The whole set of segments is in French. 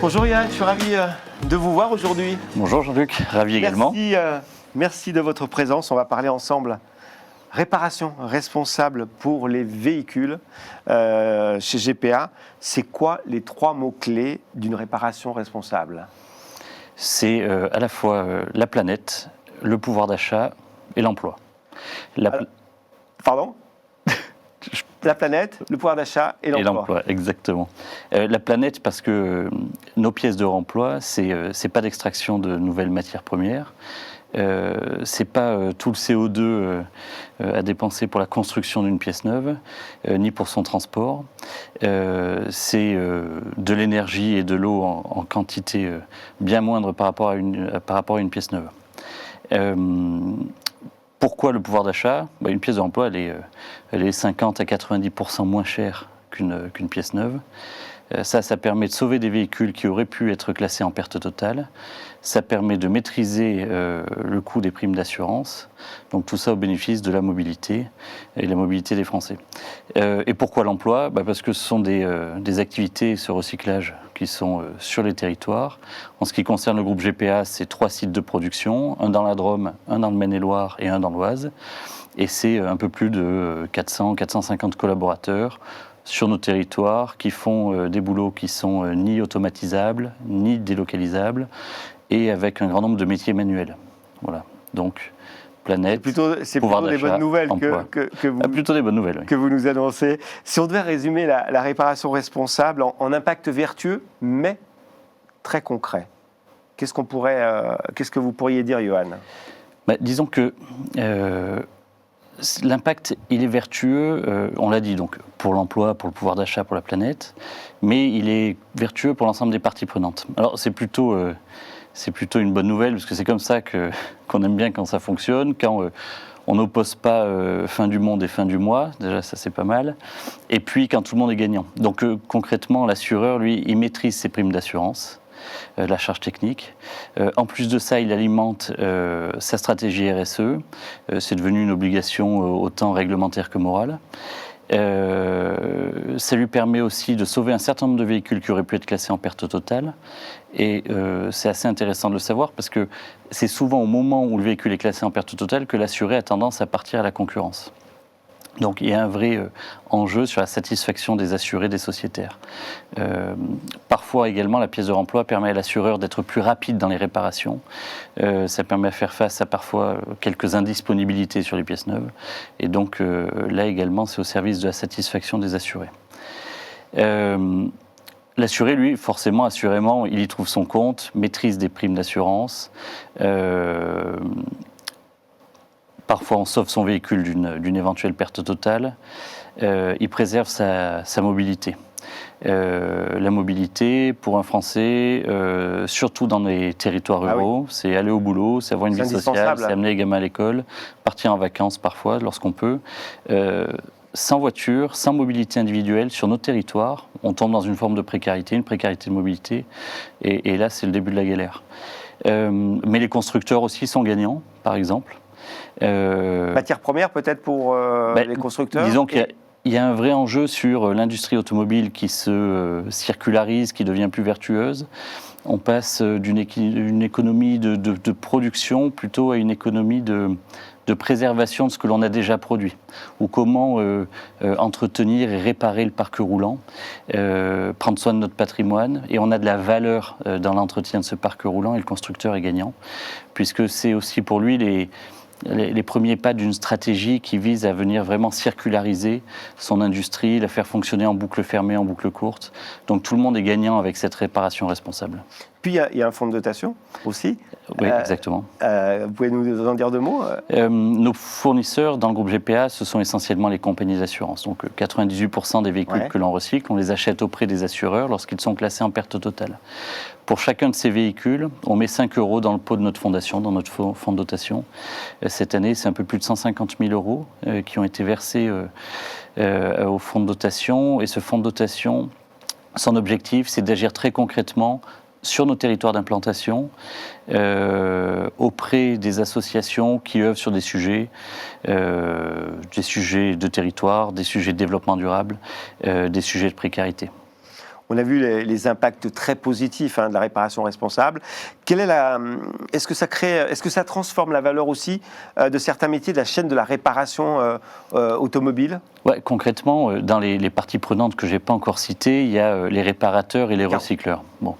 Bonjour Yann, je suis ravi de vous voir aujourd'hui. Bonjour Jean-Luc, ravi également. Merci de votre présence. On va parler ensemble réparation responsable pour les véhicules chez GPA. C'est quoi les 3 mots-clés d'une réparation responsable ? C'est à la fois la planète, le pouvoir d'achat et l'emploi. Pardon ? La planète, le pouvoir d'achat et l'emploi. Et l'emploi, exactement. La planète, parce que nos pièces de remploi, c'est pas d'extraction de nouvelles matières premières. C'est pas tout le CO2 à dépenser pour la construction d'une pièce neuve, ni pour son transport. C'est de l'énergie et de l'eau en quantité bien moindre par rapport à une pièce neuve. Pourquoi le pouvoir d'achat ? Une pièce de remploi, elle est 50 à 90% moins chère qu'une pièce neuve. Ça permet de sauver des véhicules qui auraient pu être classés en perte totale. Ça permet de maîtriser le coût des primes d'assurance. Donc tout ça au bénéfice de la mobilité et la mobilité des Français. Et pourquoi l'emploi ? Parce que ce sont des activités, ce recyclage, qui sont sur les territoires. En ce qui concerne le groupe GPA, c'est 3 sites de production, un dans la Drôme, un dans le Maine-et-Loire et un dans l'Oise. Et c'est un peu plus de 400-450 collaborateurs sur nos territoires qui font des boulots qui sont ni automatisables, ni délocalisables, et avec un grand nombre de métiers manuels. Voilà. Donc, planète, c'est plutôt des bonnes nouvelles plutôt des bonnes nouvelles, oui. Que vous nous annoncez. Si on devait résumer la réparation responsable en impact vertueux, mais très concret, qu'est-ce que vous pourriez dire, Johan ? Disons que l'impact, il est vertueux, on l'a dit, donc pour l'emploi, pour le pouvoir d'achat, pour la planète, mais il est vertueux pour l'ensemble des parties prenantes. Alors c'est plutôt une bonne nouvelle, parce que c'est comme ça qu'on aime bien quand ça fonctionne, quand on n'oppose pas fin du monde et fin du mois, déjà ça c'est pas mal, et puis quand tout le monde est gagnant. Donc concrètement, l'assureur, lui, il maîtrise ses primes d'assurance, la charge technique. En plus de ça, il alimente sa stratégie RSE. C'est devenu une obligation autant réglementaire que morale. Ça lui permet aussi de sauver un certain nombre de véhicules qui auraient pu être classés en perte totale. Et c'est assez intéressant de le savoir parce que c'est souvent au moment où le véhicule est classé en perte totale que l'assuré a tendance à partir à la concurrence. Donc il y a un vrai enjeu sur la satisfaction des assurés, des sociétaires. Parfois également, la pièce de remploi permet à l'assureur d'être plus rapide dans les réparations. Ça permet de faire face à parfois quelques indisponibilités sur les pièces neuves. Et donc là également, c'est au service de la satisfaction des assurés. L'assuré, lui, forcément, assurément, il y trouve son compte, maîtrise des primes d'assurance. Parfois, on sauve son véhicule d'une éventuelle perte totale. Il préserve sa mobilité. La mobilité, pour un Français, surtout dans les territoires ruraux, c'est aller au boulot, c'est avoir une vie sociale, c'est amener les gamins à l'école, partir en vacances parfois, lorsqu'on peut. Sans voiture, sans mobilité individuelle sur nos territoires, on tombe dans une forme de précarité, une précarité de mobilité. Et là, c'est le début de la galère. Mais les constructeurs aussi sont gagnants, par exemple. Matière première peut-être pour les constructeurs. Disons qu'il y a un vrai enjeu sur l'industrie automobile qui se circularise, qui devient plus vertueuse. On passe d'une économie de production plutôt à une économie de préservation de ce que l'on a déjà produit, ou comment entretenir et réparer le parc roulant, prendre soin de notre patrimoine, et on a de la valeur dans l'entretien de ce parc roulant, et le constructeur est gagnant, puisque c'est aussi pour lui les premiers pas d'une stratégie qui vise à venir vraiment circulariser son industrie, la faire fonctionner en boucle fermée, en boucle courte. Donc tout le monde est gagnant avec cette réparation responsable. Puis il y a un fonds de dotation aussi. Oui, exactement. Vous pouvez nous en dire 2 mots ? Nos fournisseurs dans le groupe GPA, ce sont essentiellement les compagnies d'assurance. Donc 98% des véhicules que l'on recycle, on les achète auprès des assureurs lorsqu'ils sont classés en perte totale. Pour chacun de ces véhicules, on met 5 € dans le pot de notre fondation, dans notre fonds de dotation. Cette année, c'est un peu plus de 150 000 € qui ont été versés au fonds de dotation. Et ce fonds de dotation, son objectif, c'est d'agir très concrètement sur nos territoires d'implantation, auprès des associations qui œuvrent sur des sujets de territoire, des sujets de développement durable, des sujets de précarité. On a vu les impacts très positifs de la réparation responsable. Est-ce que ça transforme la valeur aussi de certains métiers de la chaîne de la réparation automobile ? Ouais, concrètement, dans les parties prenantes que je n'ai pas encore citées, il y a les réparateurs et les recycleurs. Bon.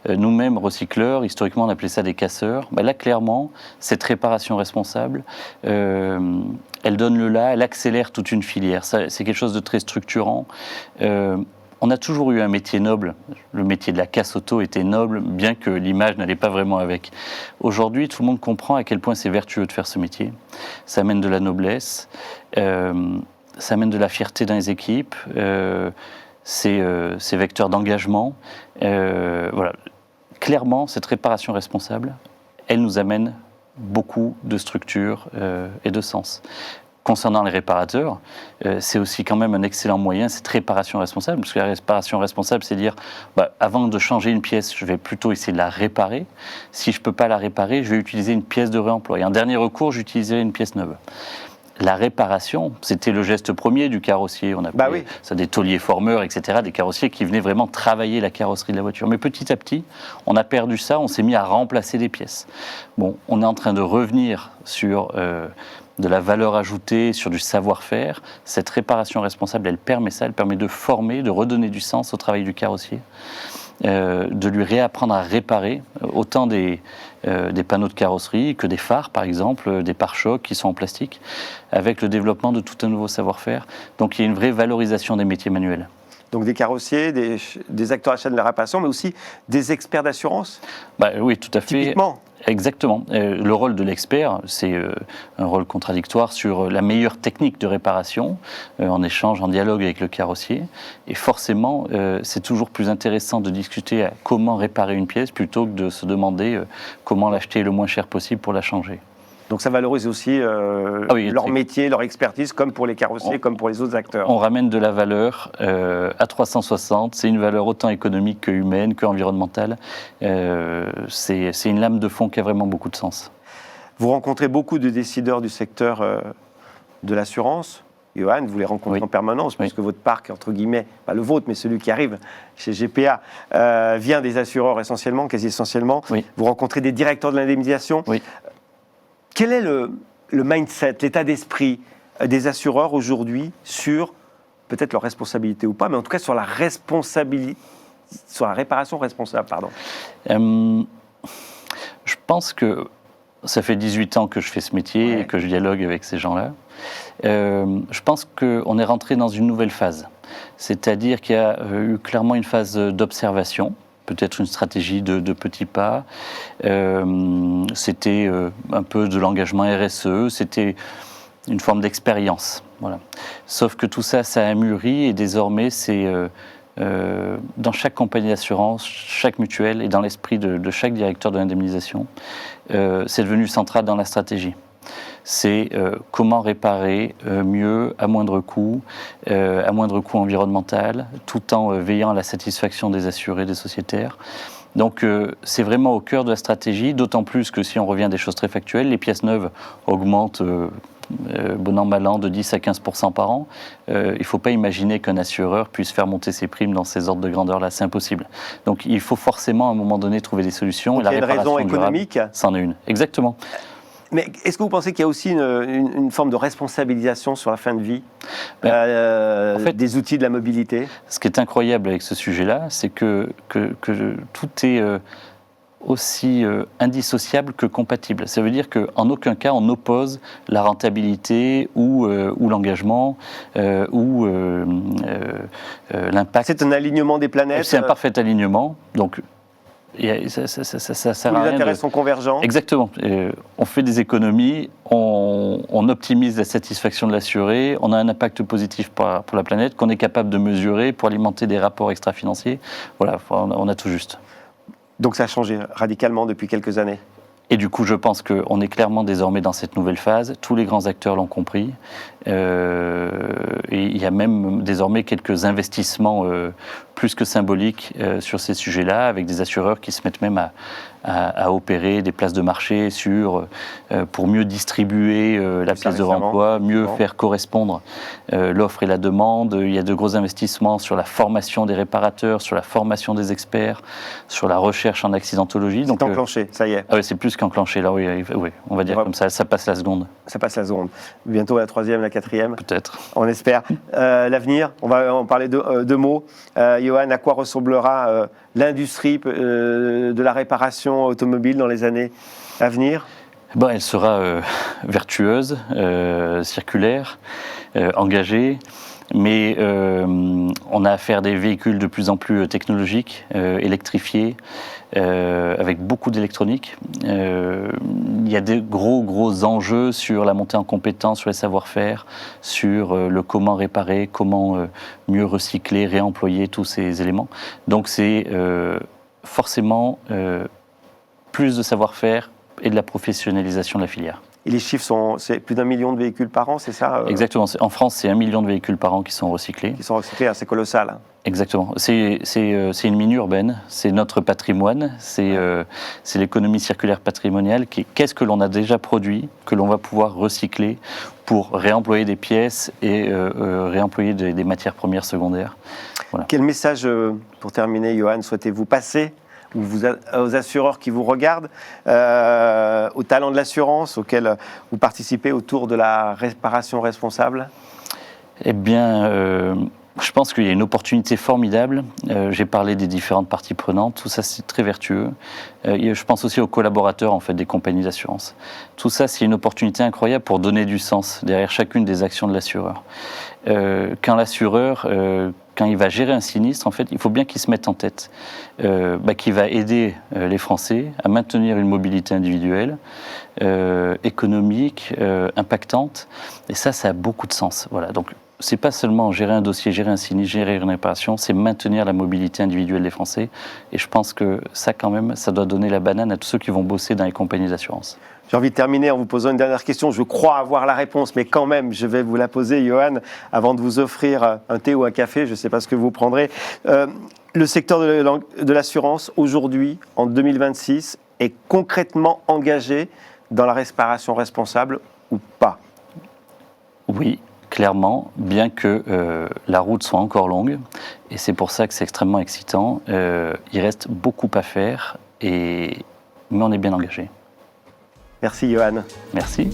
Nous-mêmes, recycleurs, historiquement, on appelait ça des casseurs. Là, clairement, cette réparation responsable, elle donne le là, elle accélère toute une filière. C'est quelque chose de très structurant. On a toujours eu un métier noble. Le métier de la casse auto était noble, bien que l'image n'allait pas vraiment avec. Aujourd'hui, tout le monde comprend à quel point c'est vertueux de faire ce métier. Ça amène de la noblesse, ça amène de la fierté dans les équipes, c'est vecteur d'engagement. Voilà. Clairement, cette réparation responsable, elle nous amène beaucoup de structure et de sens. Concernant les réparateurs, c'est aussi quand même un excellent moyen, cette réparation responsable, parce que la réparation responsable, c'est dire, avant de changer une pièce, je vais plutôt essayer de la réparer. Si je ne peux pas la réparer, je vais utiliser une pièce de réemploi. Et en dernier recours, j'utiliserai une pièce neuve. La réparation, c'était le geste premier du carrossier. On appelait ça des tauliers formeurs, etc., des carrossiers qui venaient vraiment travailler la carrosserie de la voiture. Mais petit à petit, on a perdu ça, on s'est mis à remplacer des pièces. Bon, on est en train de revenir sur de la valeur ajoutée, sur du savoir-faire. Cette réparation responsable, elle permet ça, elle permet de former, de redonner du sens au travail du carrossier, de lui réapprendre à réparer autant des panneaux de carrosserie que des phares, par exemple, des pare-chocs qui sont en plastique, avec le développement de tout un nouveau savoir-faire. Donc il y a une vraie valorisation des métiers manuels. Donc des carrossiers, des acteurs à la chaîne de la réparation, mais aussi des experts d'assurance. Oui, tout à fait. Typiquement. Exactement. Le rôle de l'expert, c'est un rôle contradictoire sur la meilleure technique de réparation, en échange, en dialogue avec le carrossier. Et forcément, c'est toujours plus intéressant de discuter à comment réparer une pièce plutôt que de se demander comment l'acheter le moins cher possible pour la changer. Donc ça valorise aussi leur métier, leur expertise, comme pour les carrossiers, comme pour les autres acteurs. On ramène de la valeur à 360. C'est une valeur autant économique que humaine, qu'environnementale. C'est une lame de fond qui a vraiment beaucoup de sens. Vous rencontrez beaucoup de décideurs du secteur de l'assurance. Johan, vous les rencontrez en permanence, puisque votre parc, entre guillemets, pas le vôtre, mais celui qui arrive chez GPA, vient des assureurs essentiellement, quasi essentiellement. Oui. Vous rencontrez des directeurs de l'indemnisation. Oui. Quel est le mindset, l'état d'esprit des assureurs aujourd'hui sur peut-être leur responsabilité ou pas, mais en tout cas sur la réparation responsable, pardon. Je pense que ça fait 18 ans que je fais ce métier et que je dialogue avec ces gens-là. Je pense qu'on est rentré dans une nouvelle phase. C'est-à-dire qu'il y a eu clairement une phase d'observation, peut-être une stratégie de petits pas. C'était un peu de l'engagement RSE, c'était une forme d'expérience. Voilà. Sauf que tout ça, ça a mûri et désormais, c'est dans chaque compagnie d'assurance, chaque mutuelle et dans l'esprit de chaque directeur de l'indemnisation, c'est devenu central dans la stratégie. C'est comment réparer mieux, à moindre coût environnemental, tout en veillant à la satisfaction des assurés, des sociétaires. Donc c'est vraiment au cœur de la stratégie, d'autant plus que si on revient à des choses très factuelles, les pièces neuves augmentent bon an, mal an, de 10 à 15% par an. Il ne faut pas imaginer qu'un assureur puisse faire monter ses primes dans ces ordres de grandeur-là, c'est impossible. Donc il faut forcément à un moment donné trouver des solutions. Donc, et la il y a une raison économique. C'en est une, exactement. Mais est-ce que vous pensez qu'il y a aussi une forme de responsabilisation sur la fin de vie en fait, des outils de la mobilité ? Ce qui est incroyable avec ce sujet-là, c'est que tout est aussi indissociable que compatible. Ça veut dire qu'en aucun cas on oppose la rentabilité ou l'engagement ou l'impact. C'est un alignement des planètes. C'est un parfait alignement. Donc ça sert à rien. Les intérêts sont convergents. Exactement. On fait des économies, on optimise la satisfaction de l'assuré, on a un impact positif pour la planète qu'on est capable de mesurer pour alimenter des rapports extra-financiers. Voilà, on a tout juste. Donc ça a changé radicalement depuis quelques années. Et du coup, je pense qu'on est clairement désormais dans cette nouvelle phase. Tous les grands acteurs l'ont compris. Et il y a même désormais quelques investissements plus que symboliques sur ces sujets-là, avec des assureurs qui se mettent même à opérer des places de marché pour mieux distribuer la pièce de remploi, mieux faire correspondre l'offre et la demande. Il y a de gros investissements sur la formation des réparateurs, sur la formation des experts, sur la recherche en accidentologie. C'est enclenché, ça y est. Ah oui, c'est plus qu'enclenché, là, oui, on va dire comme ça passe la seconde. Ça passe la seconde. Bientôt la troisième, la quatrième. Peut-être. On espère. L'avenir, on va en parler deux mots. Johan, à quoi ressemblera l'industrie de la réparation automobile dans les années à venir ? Elle sera vertueuse, circulaire, engagée. Mais on a affaire à des véhicules de plus en plus technologiques, électrifiés, avec beaucoup d'électronique. Il y a des gros enjeux sur la montée en compétences, sur les savoir-faire, sur le comment réparer, comment mieux recycler, réemployer tous ces éléments. Donc c'est forcément plus de savoir-faire et de la professionnalisation de la filière. Et les chiffres c'est plus d'1 million de véhicules par an, c'est ça Exactement. En France, c'est 1 million de véhicules par an qui sont recyclés. Qui sont recyclés, c'est colossal. Exactement. C'est une mine urbaine, c'est notre patrimoine, c'est l'économie circulaire patrimoniale. Qu'est-ce que l'on a déjà produit, que l'on va pouvoir recycler pour réemployer des pièces et réemployer des matières premières secondaires. Voilà. Quel message, pour terminer, Johan, souhaitez-vous passer aux assureurs qui vous regardent, au talent de l'assurance auquel vous participez autour de la réparation responsable ? Eh bien, je pense qu'il y a une opportunité formidable. J'ai parlé des différentes parties prenantes. Tout ça, c'est très vertueux. Je pense aussi aux collaborateurs en fait, des compagnies d'assurance. Tout ça, c'est une opportunité incroyable pour donner du sens derrière chacune des actions de l'assureur. Quand l'assureur... Quand il va gérer un sinistre, en fait, il faut bien qu'il se mette en tête qu'il va aider les Français à maintenir une mobilité individuelle, économique, impactante. Et ça a beaucoup de sens. Voilà. Donc, c'est pas seulement gérer un dossier, gérer un sinistre, gérer une réparation, c'est maintenir la mobilité individuelle des Français. Et je pense que ça, quand même, ça doit donner la banane à tous ceux qui vont bosser dans les compagnies d'assurance. J'ai envie de terminer en vous posant une dernière question. Je crois avoir la réponse, mais quand même, je vais vous la poser, Johan, avant de vous offrir un thé ou un café. Je ne sais pas ce que vous prendrez. Le secteur de l'assurance, aujourd'hui, en 2026, est concrètement engagé dans la réparation responsable ou pas ? Oui, clairement, bien que la route soit encore longue. Et c'est pour ça que c'est extrêmement excitant. Il reste beaucoup à faire, mais on est bien engagé. Merci Johan. Merci.